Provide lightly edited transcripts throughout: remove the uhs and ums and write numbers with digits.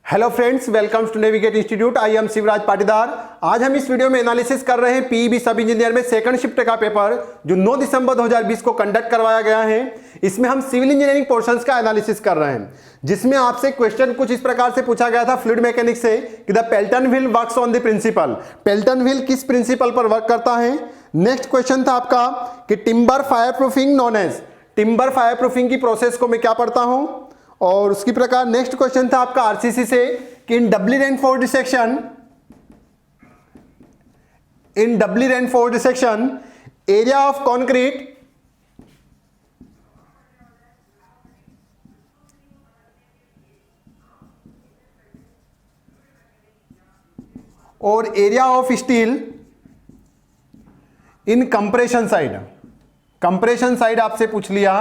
Hello friends, welcome to navigate institute. I am Shivraj Patidar. आज हम इस वीडियो में एनालिसिस कर रहे हैं पीईबी सब इंजीनियर में सेकंड शिफ्ट का पेपर जो 9 दिसंबर 2020 को कंडक्ट करवाया गया है। इसमें हम सिविल इंजीनियरिंग पोर्शंस का एनालिसिस कर रहे हैं, जिसमें आपसे क्वेश्चन कुछ इस प्रकार से पूछा गया था फ्लूइड मैकेनिक्स से कि the Pelton wheel works on the principle. Pelton wheel किस प्रिंसिपल पर वर्क करता है। नेक्स्ट क्वेश्चन था आपका कि timber fire proofing known as, timber fire proofing की प्रोसेस को मैं क्या पढ़ता हूं। और उसकी प्रकार नेक्स्ट क्वेश्चन था आपका आरसीसी से कि in doubly reinforced section area of concrete और area of steel in compression side. Compression side आपसे पूछ लिया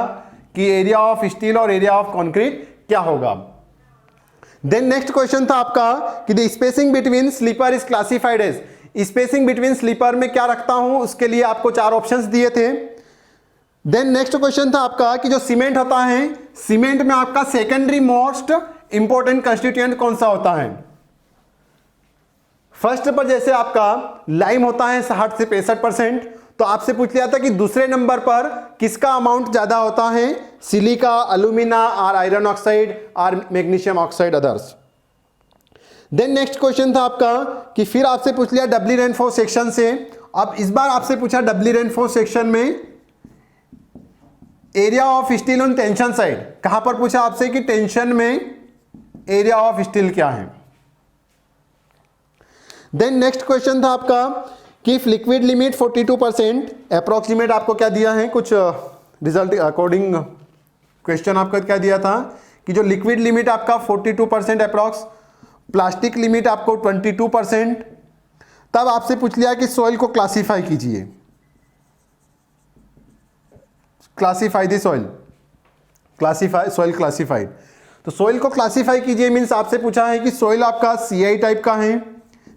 कि एरिया ऑफ स्टील और एरिया ऑफ कंक्रीट क्या होगा। देन नेक्स्ट क्वेश्चन था आपका कि the spacing between sleeper is classified as. Spacing between sleeper में क्या रखता हूं, उसके लिए आपको 4 ऑप्शंस दिए थे। देन नेक्स्ट क्वेश्चन था आपका कि जो सीमेंट होता है, सीमेंट में आपका सेकेंडरी मोस्ट इंपॉर्टेंट कंस्टिट्यूएंट कौन सा होता है। फर्स्ट पर जैसे आपका लाइम होता है 60 से 65%, तो आपसे पूछ लिया था कि दूसरे नंबर पर किसका अमाउंट ज्यादा होता है, सिलिका, अलुमिना और आयरन ऑक्साइड और magnesium oxide others. Then next question था आपका कि फिर आपसे पूछ लिया डबली रेनफोर्स सेक्शन से। अब इस बार आपसे पूछा डबली रेनफोर्स सेक्शन में area of steel on tension side. कहां पर पूछा आपसे कि टेंशन में एरिया ऑफ स्टील क्या है। देन नेक्स्ट क्वेश्चन था आपका कि लिक्विड लिमिट 42%, अप्रोक्सीमेट आपको क्या दिया है, कुछ रिजल्ट अकॉर्डिंग क्वेश्चन आपका क्या दिया था कि जो लिक्विड लिमिट आपका 42% अप्रोक्स, प्लास्टिक लिमिट आपको 22%। तब आपसे पूछ लिया कि सॉइल को क्लासिफाई कीजिए, classify the soil, classify soil classified. तो सॉइल को क्लासिफाई कीजिए मीन्स आपसे पूछा है कि सॉइल आपका CI टाइप का है,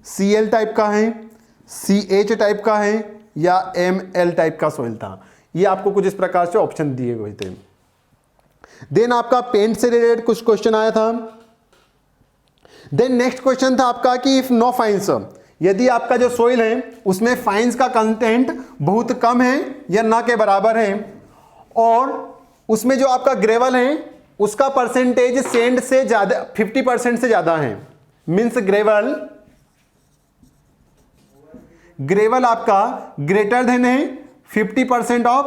CL टाइप का है, CH टाइप का है या ML टाइप का सॉइल था। ये आपको कुछ इस प्रकार से ऑप्शन दिए गए थे। देन आपका पेंट से रिलेटेड कुछ क्वेश्चन आया था। देन नेक्स्ट क्वेश्चन था आपका कि इफ नो फाइन्स, यदि आपका जो सॉइल है उसमें फाइन्स का कंटेंट बहुत कम है या ना के बराबर है, और उसमें जो आपका ग्रेवल है उसका परसेंटेज सैंड से ज्यादा 50% से ज्यादा है, मीन्स ग्रेवल आपका ग्रेटर देन है 50% ऑफ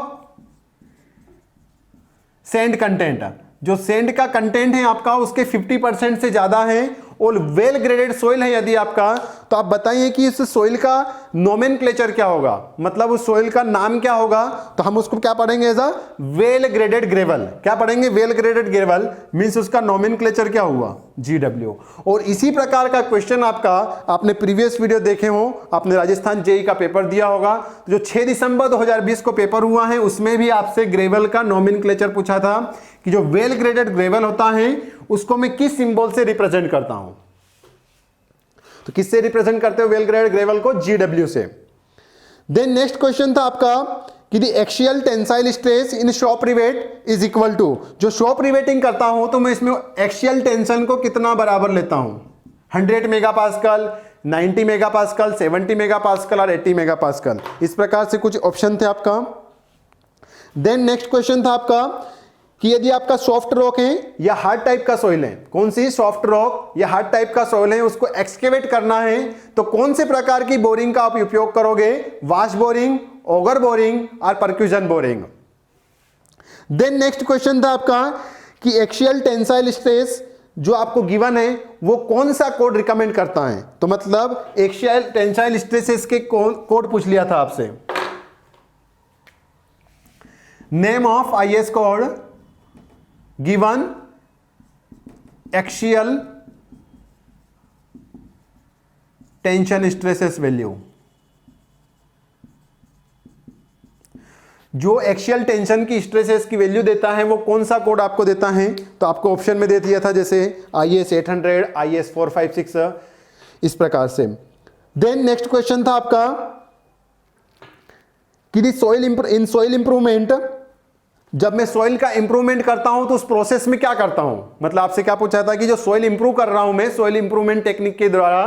सैंड कंटेंट। जो सैंड का कंटेंट है आपका उसके 50% से ज्यादा है और वेल ग्रेडेड सोइल है यदि आपका, तो आप बताइए कि इस सोइल का नोमेनक्लेचर क्या होगा, मतलब उस सोइल का नाम क्या होगा। तो हम उसको क्या पढ़ेंगे as a well graded gravel. क्या पढ़ेंगे, वेल ग्रेडेड ग्रेवल मींस उसका नोमेनक्लेचर क्या हुआ, GW। और इसी प्रकार का क्वेश्चन आपका आपने प्रीवियस वीडियो देखे हो, आपने राजस्थान जेई का पेपर दिया होगा, तो जो 6 दिसंबर 2020 को पेपर हुआ है उसमें भी आपसे ग्रेवल का नोमेनक्लेचर पूछा था कि जो वेल ग्रेडेड ग्रेवल होता है उसको मैं किस सिंबल से रिप्रेजेंट करता हूं। तो किससे रिप्रेजेंट करते हो वेल ग्रेडेड ग्रेवल को, GW से। देन नेक्स्ट क्वेश्चन था आपका कि the axial tensile stress in shop rivet is equal to, जो शॉप रिवेटिंग करता हूं तो मैं इसमें एक्सियल टेंशन को कितना बराबर लेता हूं, 100 मेगापास्कल, 90 मेगापास्कल, 70 मेगापास्कल और 80 मेगापास्कल। इस प्रकार से कुछ ऑप्शन थे आपका। देन नेक्स्ट क्वेश्चन था आपका कि यदि आपका सॉफ्ट रॉक है या हार्ड टाइप का सॉइल है, कौन सी सॉफ्ट रॉक या हार्ड टाइप का सॉइल है, उसको एक्सकेवेट करना है तो कौन से प्रकार की बोरिंग का आप उपयोग करोगे, वाश बोरिंग, ऑगर बोरिंग और percussion boring. Then next question था आपका कि एक्सियल टेंसाइल स्ट्रेस जो आपको गिवन है वो कौन सा कोड रिकमेंड करता है। तो मतलब एक्सियल टेंसाइल स्ट्रेसेस के कोड पूछ लिया था आपसे। Name of IS code given axial tension stresses value. जो एक्सियल टेंशन की स्ट्रेसेस की वैल्यू देता है वो कौन सा कोड आपको देता है, तो आपको ऑप्शन में दे दिया था जैसे IS 800, IS 456 इस प्रकार से। देन नेक्स्ट क्वेश्चन था आपका कि इन सॉइल इंप्रूवमेंट जब मैं सॉइल का इंप्रूवमेंट करता हूं तो उस प्रोसेस में क्या करता हूं, मतलब आपसे क्या पूछा था कि जो सॉइल इंप्रूव कर रहा हूं मैं सॉइल इंप्रूवमेंट टेक्निक के द्वारा,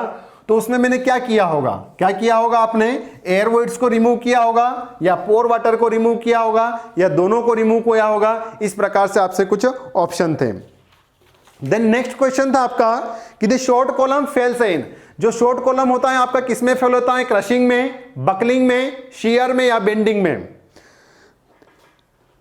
तो उसमें मैंने क्या किया होगा, क्या किया होगा, आपने एयर वॉइड्स को रिमूव किया होगा या पोर वाटर को रिमूव किया होगा या दोनों को रिमूव किया होगा। इस प्रकार से आपसे कुछ ऑप्शन थे। देन नेक्स्ट क्वेश्चन था आपका कि द शॉर्ट कॉलम फेल्स इन, जो शॉर्ट कॉलम होता है आपका किसमें फेल होता है, क्रशिंग में, बकलिंग में, शियर में या बेंडिंग में।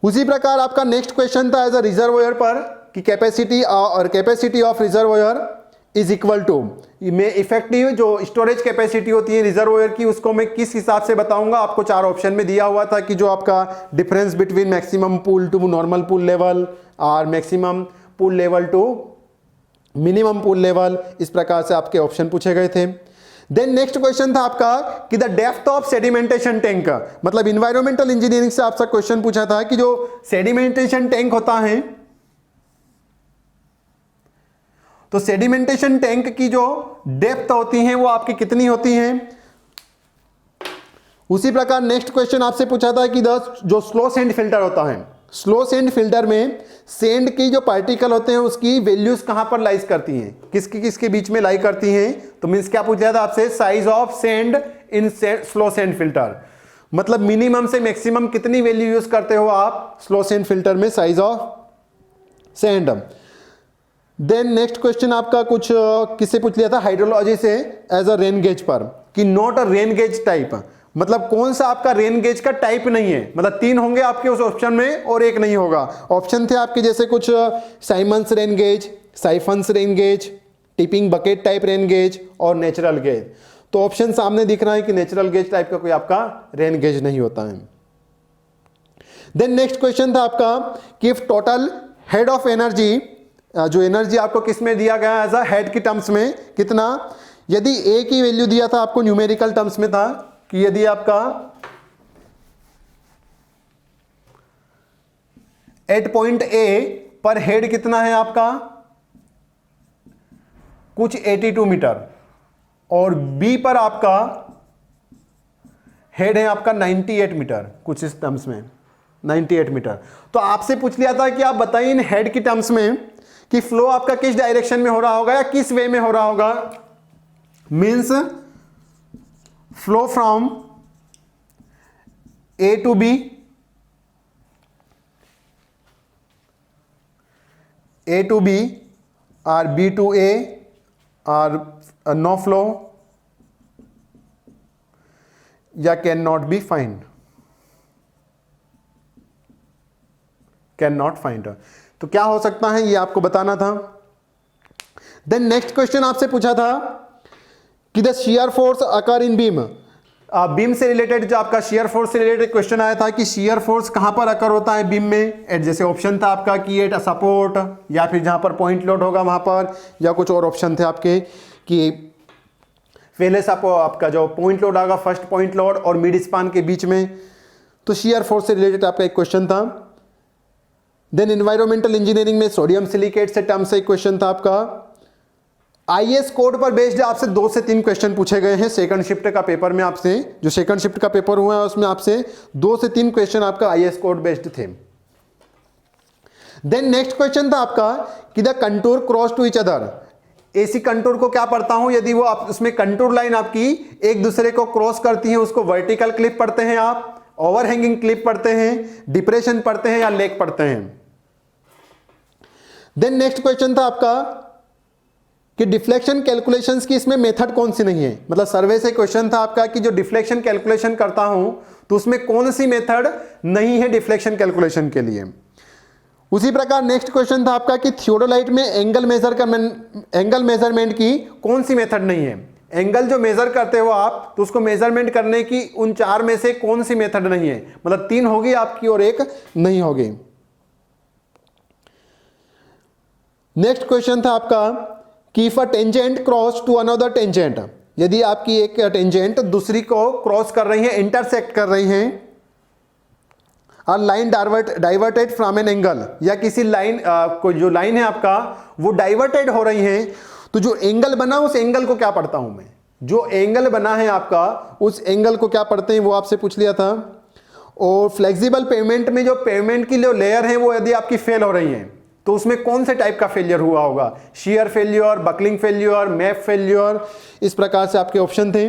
उसी प्रकार आपका नेक्स्ट क्वेश्चन था एज अ रिजर्वोयर पर कि capacity of reservoir is equal to, में इफेक्टिव जो स्टोरेज कैपेसिटी होती है रिजर्वोयर की उसको मैं किस हिसाब से बताऊंगा। आपको 4 ऑप्शन में दिया हुआ था कि जो आपका difference between maximum pool to normal pool level और maximum pool level to minimum pool level, इस प्रकार से आपके ऑप्शन पूछे गए थे। देन नेक्स्ट क्वेश्चन था आपका कि the depth of sedimentation tank, मतलब इन्वायरमेंटल इंजीनियरिंग से आपसे क्वेश्चन पूछा था कि जो सेडिमेंटेशन टैंक होता है, तो सेडिमेंटेशन टैंक की जो डेप्थ होती है वो आपकी कितनी होती है। उसी प्रकार नेक्स्ट क्वेश्चन आपसे पूछा था कि जो स्लो सैंड फिल्टर होता है, स्लो सैंड फिल्टर में सैंड की जो पार्टिकल होते हैं उसकी वैल्यूज कहां पर लाइज करती हैं, किसके बीच में लाई करती हैं। तो मींस क्या पूछा था आपसे, size of sand in slow sand filter, मतलब मिनिमम से मैक्सिमम कितनी वैल्यू यूज करते हो आप स्लो सैंड फिल्टर में, size of sand. Then next question आपका कुछ किससे पूछ लिया था, हाइड्रोलॉजी से एज अ रेन गेज पर कि not a rain gauge type, मतलब कौन सा आपका रेन गेज का टाइप नहीं है, मतलब 3 होंगे आपके उस ऑप्शन में और 1 नहीं होगा। ऑप्शन थे आपके जैसे कुछ Symons rain gauge, siphons rain gauge, tipping bucket type rain gauge और नेचुरल गेज। तो ऑप्शन सामने दिख रहा है कि नेचुरल गेज टाइप का कोई आपका रेन गेज नहीं होता है। देन नेक्स्ट क्वेश्चन था आपका कि if total head of energy, जो एनर्जी आपको किस में दिया गया एज अ हेड की टर्म्स में कितना, यदि ए की वैल्यू दिया था आपको न्यूमेरिकल टर्म्स में था कि यदि आपका 8 पॉइंट ए पर हेड कितना है आपका कुछ 82 मीटर और बी पर आपका हेड है आपका 98 मीटर, कुछ इस टर्म्स में 98 मीटर। तो आपसे पूछ लिया था कि आप बताइए इन हेड की टर्म्स में कि फ्लो आपका किस डायरेक्शन में हो रहा होगा या किस वे में हो रहा होगा। Means flow from A to B, A to B और बी टू ए और नो फ्लो या can not be find, can not find. तो क्या हो सकता है ये आपको बताना था। देन नेक्स्ट क्वेश्चन आपसे पूछा था कि the shear force occur in beam, beam से रिलेटेड जो आपका शियर फोर्स से रिलेटेड क्वेश्चन आया था कि शियर फोर्स कहां पर अकर होता है बीम में, एट जैसे ऑप्शन था आपका कि एट सपोर्ट या फिर जहां पर पॉइंट लोड होगा वहां पर, या कुछ और ऑप्शन थे आपके कि पहले आपका जो पॉइंट लोड आएगा फर्स्ट पॉइंट लोड और मिड स्पान के बीच में। तो शियर फोर्स से रिलेटेड आपका एक क्वेश्चन था। देन एनवायरमेंटल इंजीनियरिंग में सोडियम सिलिकेट से टर्म से एक क्वेश्चन था आपका। आईएएस कोड पर बेस्ड आपसे 2 से 3 क्वेश्चन पूछे गए हैं सेकंड शिफ्ट का पेपर में, आपसे जो सेकंड शिफ्ट का पेपर हुआ है उसमें आपसे 2 से 3 क्वेश्चन आपका आईएएस कोड बेस्ड थे। देन नेक्स्ट क्वेश्चन था आपका कि the contour cross to each other, ऐसी कंटूर को क्या पढ़ता हूं यदि वो आप उसमें कंटूर लाइन आपकी एक दूसरे को क्रॉस करती है, उसको वर्टिकल क्लिप पढ़ते हैं आप, ओवरहैंगिंग क्लिप पढ़ते हैं, डिप्रेशन पढ़ते हैं या लेग पढ़ते हैं। देन नेक्स्ट क्वेश्चन था आपका कि डिफ्लेक्शन कैलकुलेशंस की इसमें मेथड कौन सी नहीं है, मतलब सर्वे से क्वेश्चन था आपका कि जो डिफ्लेक्शन कैलकुलेशन करता हूं तो उसमें कौन सी मेथड नहीं है डिफ्लेक्शन कैलकुलेशन के लिए। उसी प्रकार नेक्स्ट क्वेश्चन था आपका कि थियोडोलाइट में एंगल मेजरमेंट की कौन सी मेथड नहीं है, एंगल जो मेजर करते हो आप तो उसको मेजरमेंट करने की उन 4 में से कौन सी मेथड नहीं है, मतलब 3 होगी आपकी और 1 नहीं होगी। नेक्स्ट क्वेश्चन था आपका कि if a tangent cross to another tangent, यदि आपकी एक टेंजेंट दूसरी को क्रॉस कर रही है, इंटरसेक्ट कर रही है, और line diverted from an angle, या किसी लाइन कोई जो लाइन है आपका वो डाइवर्टेड हो रही है, तो जो एंगल बना उस एंगल को क्या पढ़ता हूं मैं, जो एंगल बना है आपका उस एंगल को क्या पढ़ते हैं वो आपसे पूछ लिया था। और फ्लेक्सिबल पेमेंट में जो पेमेंट की जो लेयर है वो यदि आपकी फेल हो रही है तो उसमें कौन से टाइप का फेलियर हुआ होगा, share failure, buckling failure, map failure, इस प्रकार से आपके ऑप्शन थे।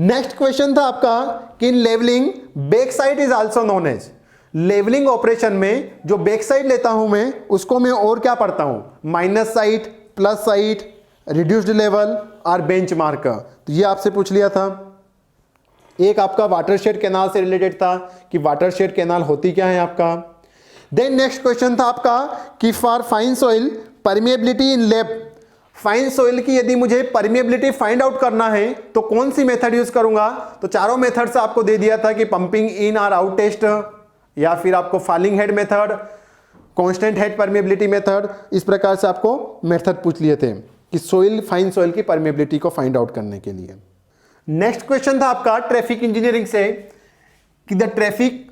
नेक्स्ट क्वेश्चन था आपका कि in levelling back side is also known as, levelling operation में जो बैक साइड लेता हूं मैं उसको मैं और क्या पढ़ता हूं, minus side, plus side, reduced level और बेंचमार्क। तो ये आपसे पूछ लिया था। एक आपका वाटरशेड कैनाल से रिलेटेड था कि वाटरशेड कैनाल होती क्या है आपका। देन नेक्स्ट क्वेश्चन था आपका कि for fine soil permeability in lab, fine soil की यदि मुझे परमिएबिलिटी फाइंड आउट करना है तो कौन सी मेथड यूज करूंगा। तो चारों मेथड से आपको दे दिया था कि पंपिंग इन और आउट टेस्ट, या फिर आपको falling head method, constant head permeability method, इस प्रकार से आपको मेथड पूछ लिए थे कि सोइल, फाइन सॉइल की परमिएबिलिटी को फाइंड आउट करने के लिए। नेक्स्ट क्वेश्चन था आपका ट्रैफिक इंजीनियरिंग से कि द ट्रैफिक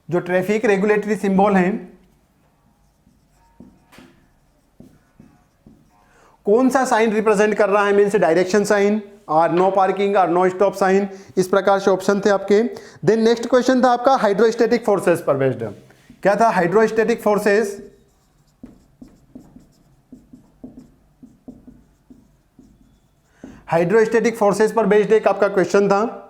जो ट्रैफिक रेगुलेटरी सिंबल है कौन सा साइन रिप्रेजेंट कर रहा है, मीन्स डायरेक्शन साइन और नो पार्किंग और नो स्टॉप साइन, इस प्रकार से ऑप्शन थे आपके। देन नेक्स्ट क्वेश्चन था आपका हाइड्रोस्टैटिक फोर्सेस पर बेस्ड। क्या था, हाइड्रोस्टैटिक फोर्सेस, हाइड्रोस्टैटिक फोर्सेस पर बेस्ड एक आपका क्वेश्चन था।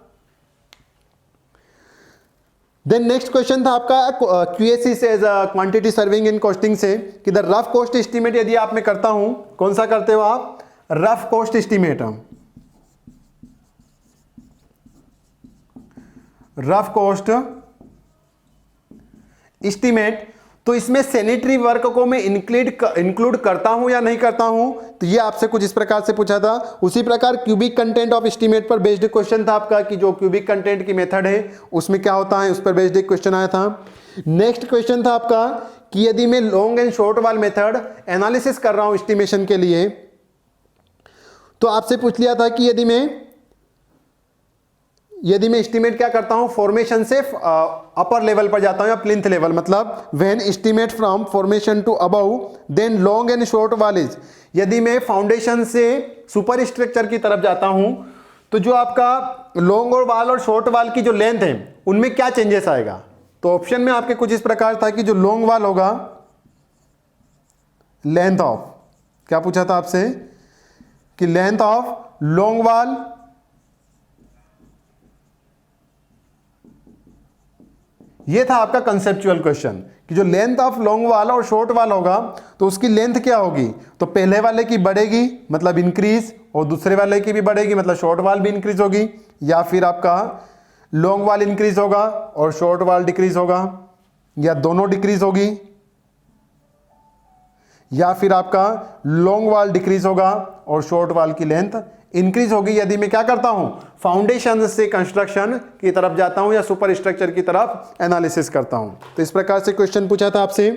देन नेक्स्ट क्वेश्चन था आपका क्यूएससी से, क्वांटिटी सर्विंग इन कॉस्टिंग से, कि द रफ कॉस्ट एस्टीमेट यदि आप मैं करता हूं, कौन सा करते हो आप, rough cost estimate, rough cost estimate, तो इसमें सैनिटरी वर्क को मैं इंक्लूड करता हूं या नहीं करता हूं। तो ये आपसे कुछ इस प्रकार से पूछा था। उसी प्रकार क्यूबिक कंटेंट ऑफ एस्टीमेट पर बेस्ड क्वेश्चन था आपका कि जो क्यूबिक कंटेंट की मेथड है उसमें क्या होता है, उस पर बेस्ड एक क्वेश्चन आया था। नेक्स्ट क्वेश्चन था आपका कि यदि मैं लॉन्ग एंड शॉर्ट वाल मेथड एनालिसिस कर रहा हूं एस्टिमेशन के लिए, तो आपसे पूछ लिया था कि यदि मैं एस्टीमेट क्या करता हूं, फॉर्मेशन से अपर लेवल पर जाता हूं या प्लिंथ लेवल, मतलब when estimate from formation to above then long and short wall is, यदि मैं फाउंडेशन से सुपर स्ट्रक्चर की तरफ जाता हूं तो जो आपका लॉन्ग और वाल और शॉर्ट वाल की जो लेंथ है उनमें क्या चेंजेस आएगा। तो ऑप्शन में आपके कुछ इस प्रकार था कि जो लॉन्ग वाल होगा, लेंथ ऑफ, क्या पूछा था आपसे कि लेंथ ऑफ लॉन्ग वाल ये था आपका कंसेप्चुअल क्वेश्चन कि जो लेंथ ऑफ लॉन्ग वाल और शॉर्ट वाल होगा तो उसकी लेंथ क्या होगी। तो पहले वाले की बढ़ेगी मतलब इंक्रीज, और दूसरे वाले की भी बढ़ेगी मतलब शॉर्ट वाल भी इंक्रीज होगी, या फिर आपका लॉन्ग वाल इंक्रीज होगा और शॉर्ट वाल डिक्रीज होगा, या दोनों डिक्रीज होगी, या फिर आपका लॉन्ग वाल डिक्रीज होगा और शॉर्ट वाल की लेंथ इंक्रीज होगी यदि मैं क्या करता हूं, फाउंडेशन से कंस्ट्रक्शन की तरफ जाता हूं या सुपर स्ट्रक्चर की तरफ एनालिसिस करता हूं। तो इस प्रकार से क्वेश्चन पूछा था आपसे।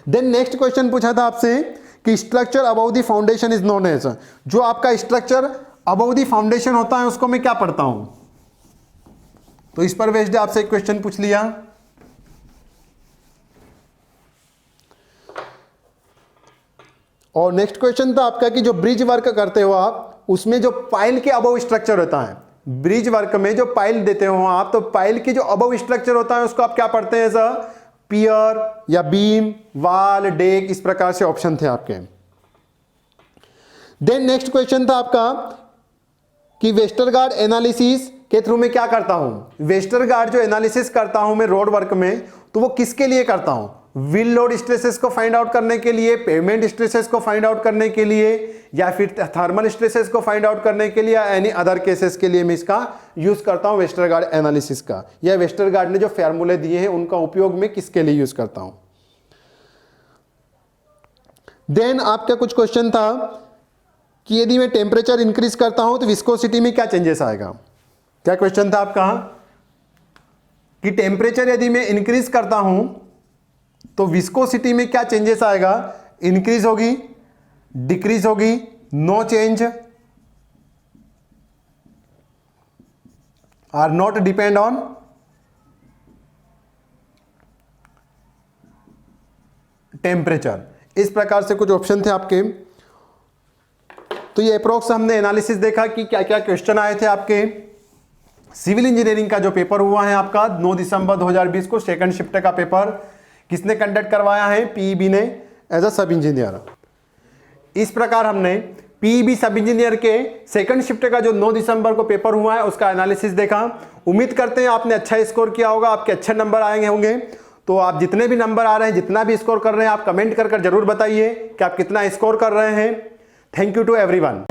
देन नेक्स्ट क्वेश्चन पूछा था आपसे कि structure above the foundation is known as, जो आपका स्ट्रक्चर अबव द फाउंडेशन होता है उसको मैं क्या पढ़ता हूं। तो इस पर बेस्ड आपसे एक क्वेश्चन पूछ लिया। और नेक्स्ट क्वेश्चन था आपका कि जो ब्रिज वर्क करते हो आप उसमें जो पाइल के अबव स्ट्रक्चर होता है, ब्रिज वर्क में जो पाइल देते हो आप, तो पाइल के जो अबव स्ट्रक्चर होता है उसको आप क्या पढ़ते हैं, सर पियर या बीम, वाल, डेक, इस प्रकार से ऑप्शन थे आपके। देन नेक्स्ट क्वेश्चन था आपका कि वेस्टरगार्ड एनालिसिस के थ्रू मैं क्या करता हूं, वेस्टरगार्ड जो एनालिसिस करता हूं मैं रोड वर्क में, तो वो किसके लिए करता हूं, व्हील लोड स्ट्रेसेस को फाइंड आउट करने के लिए, पेवमेंट स्ट्रेसेस को फाइंड आउट करने के लिए, या फिर थर्मल स्ट्रेसेस को फाइंड आउट करने के लिए, एनी अदर केसेस के लिए मैं इसका यूज करता हूं वेस्टरगार्ड एनालिसिस का, या वेस्टरगार्ड ने जो फॉर्मूले दिए हैं उनका उपयोग मैं किसके लिए यूज करता हूं। देन आपका कुछ क्वेश्चन था कि यदि मैं टेम्परेचर इंक्रीज करता हूं तो विस्कोसिटी में क्या चेंजेस आएगा। क्या क्वेश्चन था आपका कि टेम्परेचर यदि मैं इंक्रीज करता हूं तो विस्कोसिटी में क्या चेंजेस आएगा, इंक्रीज होगी, डिक्रीज होगी, no change, or not depend on temperature. इस प्रकार से कुछ ऑप्शन थे आपके। तो ये अप्रोक्स हमने एनालिसिस देखा कि क्या क्या क्वेश्चन आए थे आपके सिविल इंजीनियरिंग का जो पेपर हुआ है आपका 9 दिसंबर 2020 को सेकंड शिफ्ट का पेपर किसने कंडक्ट करवाया है? पीईबी ने एज अ सब इंजीनियर। इस प्रकार हमने पीईबी सब इंजीनियर के सेकंड शिफ्ट का जो 9 दिसंबर को पेपर हुआ है उसका एनालिसिस देखा। उम्मीद करते हैं आपने अच्छा स्कोर किया होगा, आपके अच्छे नंबर आएंगे होंगे। तो आप जितने भी नंबर आ रहे हैं, जितना भी स्कोर कर रहे हैं, आप कमेंट कर जरूर बताइए कि आप कितना स्कोर कर रहे हैं। Thank you to everyone.